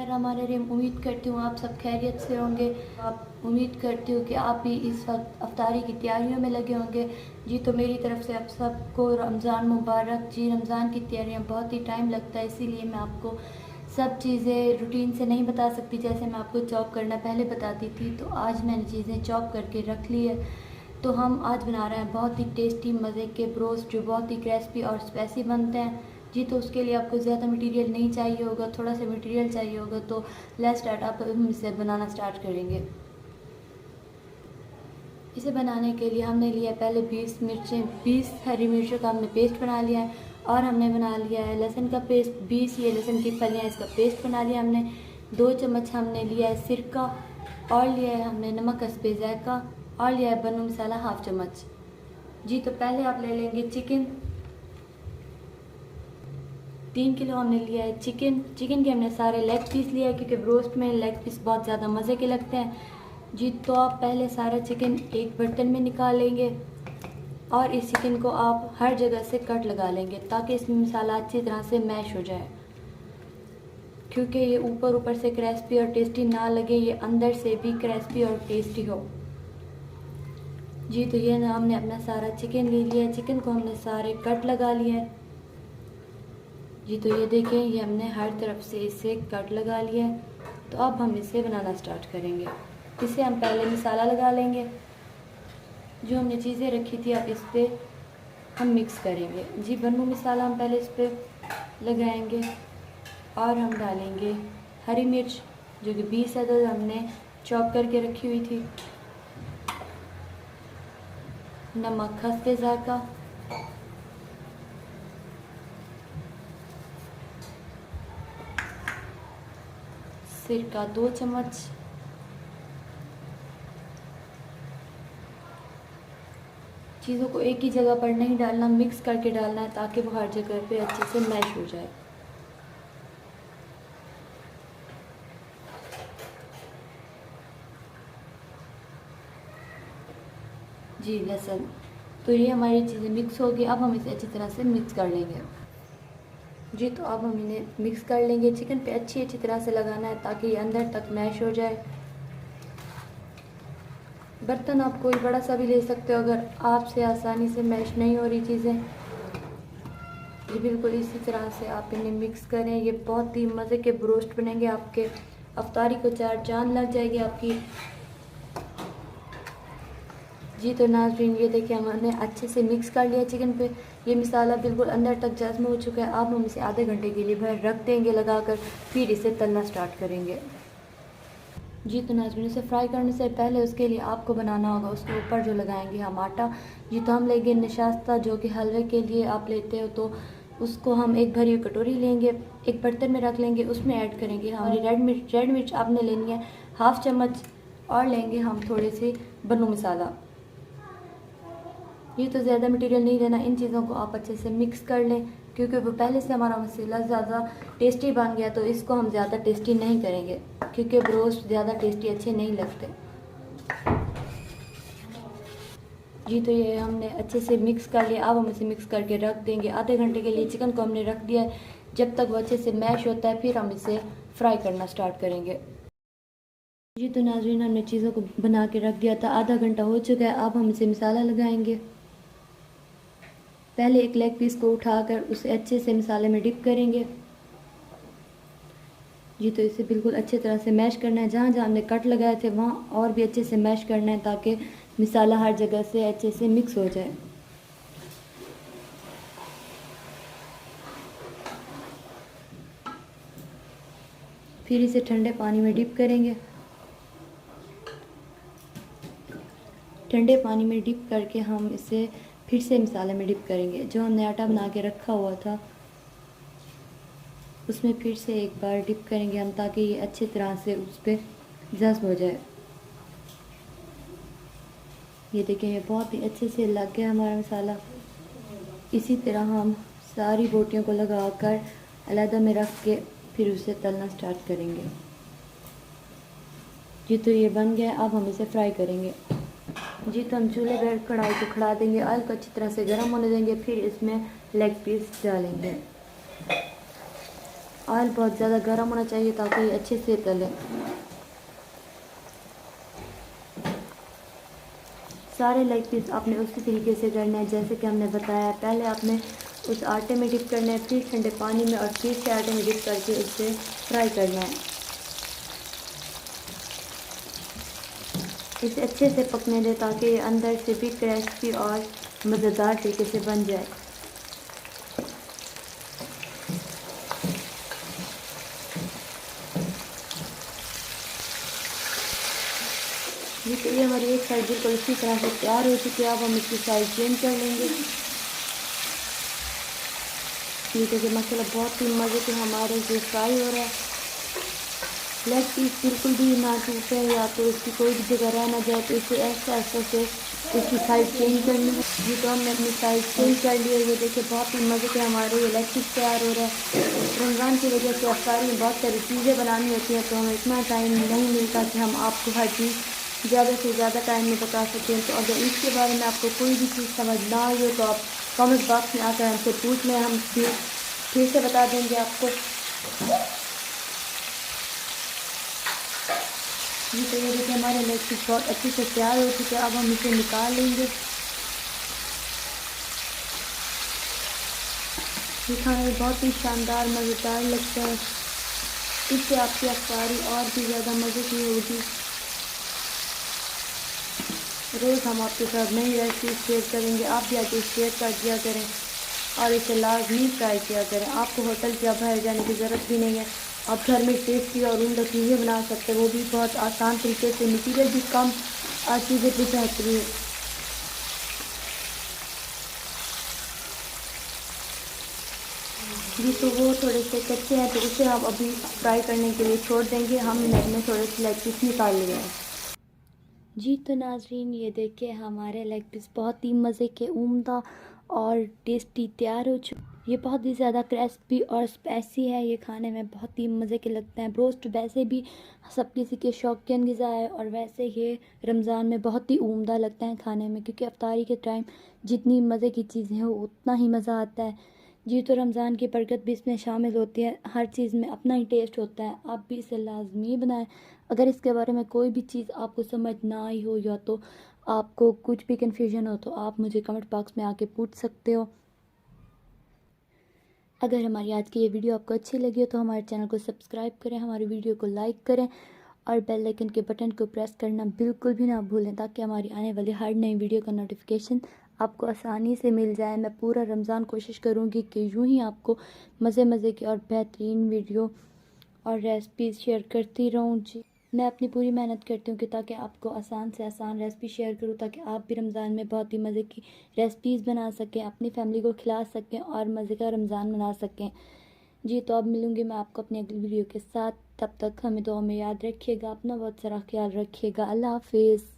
बिस्मिल्लाहिर्रहमानिर्रहीम। उम्मीद करती हूँ आप सब खैरियत से होंगे। आप उम्मीद करती हूँ कि आप भी इस वक्त अफ्तारी की तैयारियों में लगे होंगे। जी तो मेरी तरफ़ से आप सबको रमज़ान मुबारक। जी रमज़ान की तैयारियाँ बहुत ही टाइम लगता है, इसीलिए मैं आपको सब चीज़ें रूटीन से नहीं बता सकती। जैसे मैं आपको चॉप करना पहले बताती थी, तो आज मैंने चीज़ें चॉप करके रख ली है। तो हम आज बना रहे हैं बहुत ही टेस्टी मज़े के ब्रोस्ट, जो बहुत ही क्रिस्पी और स्पाइसी बनते हैं। जी तो उसके लिए आपको ज़्यादा मटेरियल नहीं चाहिए होगा, थोड़ा सा मटेरियल चाहिए होगा। तो लेट्स स्टार्ट, आप हम इसे बनाना स्टार्ट करेंगे। इसे बनाने के लिए हमने लिया पहले 20 मिर्चें, 20 हरी मिर्चों का हमने पेस्ट बना लिया है। और हमने बना लिया है लहसुन का पेस्ट, 20 ये लहसुन की फलियाँ, इसका पेस्ट बना लिया हमने। 2 चम्मच हमने लिया है सिरका, और लिया है हमने नमक हस्बे ज़ायका, और लिया है बनो मसाला हाफ चम्मच। जी तो पहले आप ले लेंगे चिकन। 3 किलो हमने लिया है चिकन। चिकन के हमने सारे लेग पीस लिया है, क्योंकि ब्रोस्ट में लेग पीस बहुत ज़्यादा मज़े के लगते हैं। जी तो आप पहले सारा चिकन एक बर्तन में निकाल लेंगे, और इस चिकन को आप हर जगह से कट लगा लेंगे, ताकि इसमें मसाला अच्छी तरह से मैश हो जाए। क्योंकि ये ऊपर से क्रिस्पी और टेस्टी ना लगे, ये अंदर से भी क्रिस्पी और टेस्टी हो। जी तो ये ना हमने अपना सारा चिकन ले लिया है। चिकन को हमने सारे कट लगा लिया है। जी तो ये देखें, ये हमने हर तरफ से इसे कट लगा लिया है। तो अब हम इसे बनाना स्टार्ट करेंगे। इसे हम पहले मसाला लगा लेंगे। जो हमने चीज़ें रखी थी अब इस पर हम मिक्स करेंगे। जी बनो मसाला हम पहले इस पर लगाएंगे, और हम डालेंगे हरी मिर्च, जो कि 20 अदद हमने चॉप करके रखी हुई थी। नमक हस्बे ज़ायका, सिरका 2 चम्मच, चीज़ों को एक ही जगह पर नहीं डालना, मिक्स करके डालना है, ताकि वो हर जगह पे अच्छे से मैश हो जाए। जी लहसुन, तो ये हमारी चीज़ें मिक्स होगी। अब हम इसे अच्छी तरह से मिक्स कर लेंगे। जी तो अब हम इन्हें मिक्स कर लेंगे। चिकन पे अच्छी तरह से लगाना है, ताकि ये अंदर तक मैश हो जाए। बर्तन आप कोई बड़ा सा भी ले सकते हो, अगर आपसे आसानी से मैश नहीं हो रही चीज़ें। ये बिल्कुल इसी तरह से आप इन्हें मिक्स करें। ये बहुत ही मज़े के ब्रोस्ट बनेंगे, आपके अफ्तारी को 4 चांद लग जाएगी आपकी। जी तो नाज़रीन, ये देखिए हमने अच्छे से मिक्स कर लिया चिकन पे। ये मसाला बिल्कुल अंदर तक जज्म हो चुका है। अब हम इसे आधे घंटे के लिए बाहर रख देंगे लगाकर, फिर इसे तलना स्टार्ट करेंगे। जी तो नाज़रीन, इसे फ्राई करने से पहले उसके लिए आपको बनाना होगा, उसके ऊपर जो लगाएंगे हम आटा। जी तो हम लेंगे नशास्ता, जो कि हलवे के लिए आप लेते हो। तो उसको हम एक भरी हुई कटोरी लेंगे, एक बर्तन में रख लेंगे, उसमें ऐड करेंगे हमारी रेड मिर्च आपने लेनी है हाफ चम्मच, और लेंगे हम थोड़े से बनो मसाला। ये तो ज़्यादा मटेरियल नहीं लेना। इन चीज़ों को आप अच्छे से मिक्स कर लें, क्योंकि वो पहले से हमारा मसाला ज़्यादा टेस्टी बन गया, तो इसको हम ज़्यादा टेस्टी नहीं करेंगे, क्योंकि ब्रोस्ट ज़्यादा टेस्टी अच्छे नहीं लगते। जी तो ये हमने अच्छे से मिक्स कर लिया। अब हम इसे मिक्स करके रख देंगे आधे घंटे के लिए। चिकन को हमने रख दिया है, जब तक वो अच्छे से मैश होता है, फिर हम इसे फ्राई करना स्टार्ट करेंगे। जी तो नाज़रीन, हमने चीज़ों को बना के रख दिया था, आधा घंटा हो चुका है। अब हम इसे मसाला लगाएंगे। पहले एक लेग पीस को उठाकर उसे अच्छे से मसाले में डिप करेंगे। जी तो इसे बिल्कुल अच्छे तरह से मैश करना है। जहाँ जहाँ हमने कट लगाए थे वहाँ और भी अच्छे से मैश करना है, ताकि मसाला हर जगह से अच्छे से मिक्स हो जाए। फिर इसे ठंडे पानी में डिप करेंगे। ठंडे पानी में डिप करके हम इसे फिर से मसाले में डिप करेंगे। जो हमने आटा बना के रखा हुआ था उसमें फिर से एक बार डिप करेंगे हम, ताकि ये अच्छी तरह से उस पर जज्ब हो जाए। ये देखें, ये बहुत ही अच्छे से लग गया हमारा मसाला। इसी तरह हम सारी बोटियों को लगाकर अलग में रख के फिर उसे तलना स्टार्ट करेंगे। जी तो ये बन गया। अब हम इसे फ्राई करेंगे। जी तो हम चूल्हे पर कढ़ाई को खड़ा देंगे, ऑयल को अच्छी तरह से गर्म होने देंगे, फिर इसमें लेग पीस डालेंगे। ऑयल बहुत ज़्यादा गर्म होना चाहिए ताकि ये अच्छे से तले। सारे लेग पीस आपने उसी तरीके से करना है जैसे कि हमने बताया। पहले आपने उस आटे में डिप करना है, फिर ठंडे पानी में, और फिर से आटे में डिप करके इसे फ्राई करना है। इसे अच्छे से पकने दें ताकि ये अंदर से भी क्रिस्पी और मज़ेदार तरीके से बन जाए। जी तो ये हमारी एक साइड बिल्कुल इसी तरह से तैयार हो चुकी है। अब हम इसकी साइड चेंज कर लेंगे। ये देखिए माशाल्लाह बहुत ही मज़े के हमारे ये फ्राई हो रहा है। लेग पीस बिल्कुल भी ना टूटे या तो इसकी कोई भी जगह रह ना जाए, तो इसे ऐसा ऐसा से इसकी साइड चेंज करनी है। ये तो हमने अपनी साइड चेंज कर ली है। ये देखिए बहुत ही मज़े के हमारे ये लेग पीस तैयार हो रहा है। रमज़ान की वजह से अफ्तारी में बहुत सारी चीज़ें बनानी होती हैं, तो हमें इतना टाइम नहीं मिलता कि हम आपको हर चीज़ ज़्यादा से ज़्यादा टाइम में बता सकें। तो अगर इसके बारे में आपको कोई भी चीज़ समझ ना आई हो तो आप कमेंट बॉक्स में आकर हमसे पूछ लें, हम फिर से बता देंगे आपको। जी तो ये देखिए हमारे लेग पीस बहुत अच्छे से तैयार हो चुके हैं। अब हम इसे निकाल लेंगे। ये खाने में बहुत ही शानदार मज़ेदार लगता है। इससे आपकी अफ्तारी और भी ज़्यादा मज़े की होगी। रोज़ हम आपके साथ नई रेसिपी शेयर करेंगे, आप भी आके शेयर कर दिया करें और इसे लाजमी ट्राई किया करें। आपको होटल के बाहर जाने की ज़रूरत भी नहीं है। आप घर में टेस्टी और उम्दा चीज़ें बना सकते हैं, वो भी बहुत आसान तरीके से, मटीरियल भी कम और चीज़ें भी बेहतरीन। जी तो वो थोड़े से कच्चे हैं तो उसे हम अभी फ्राई करने के लिए छोड़ देंगे। हम इनमें थोड़े से लेग पीस निकाल लिए हैं। जी तो नाज़रीन ये देखिए हमारे लेग पीस बहुत ही मज़े के, उम्दा और टेस्टी तैयार हो चुके। ये बहुत ही ज़्यादा क्रिस्पी और स्पाइसी है। ये खाने में बहुत ही मज़े के लगते हैं। ब्रोस्ट वैसे भी सब किसी के शौकीन ग़िज़ा है, और वैसे ये रमज़ान में बहुत ही उम्दा लगता है खाने में, क्योंकि अफ्तारी के टाइम जितनी मज़े की चीज़ें हैं उतना ही मज़ा आता है। जी तो रमज़ान की बरकत भी इसमें शामिल होती है। हर चीज़ में अपना ही टेस्ट होता है। आप भी इसे लाजमी बनाएं। अगर इसके बारे में कोई भी चीज़ आपको समझ ना आई हो या तो आपको कुछ भी कन्फ्यूजन हो तो आप मुझे कमेंट बॉक्स में आके पूछ सकते हो। अगर हमारी आज की ये वीडियो आपको अच्छी लगी हो तो हमारे चैनल को सब्सक्राइब करें, हमारी वीडियो को लाइक करें और बेल आइकन के बटन को प्रेस करना बिल्कुल भी ना भूलें, ताकि हमारी आने वाली हर नई वीडियो का नोटिफिकेशन आपको आसानी से मिल जाए। मैं पूरा रमज़ान कोशिश करूँगी कि यूँ ही आपको मज़े मज़े की और बेहतरीन वीडियो और रेसिपीज़ शेयर करती रहूँ। जी मैं अपनी पूरी मेहनत करती हूँ कि ताकि आपको आसान से आसान रेसिपी शेयर करूँ, ताकि आप भी रमज़ान में बहुत ही मज़े की रेसिपीज़ बना सकें, अपनी फैमिली को खिला सकें और मज़े का रमज़ान मना सकें। जी तो अब मिलूँगी मैं आपको अपनी अगली वीडियो के साथ। तब तक हमें दुआ में याद रखिएगा। अपना बहुत सारा ख्याल रखिएगा। अल्लाह हाफिज़।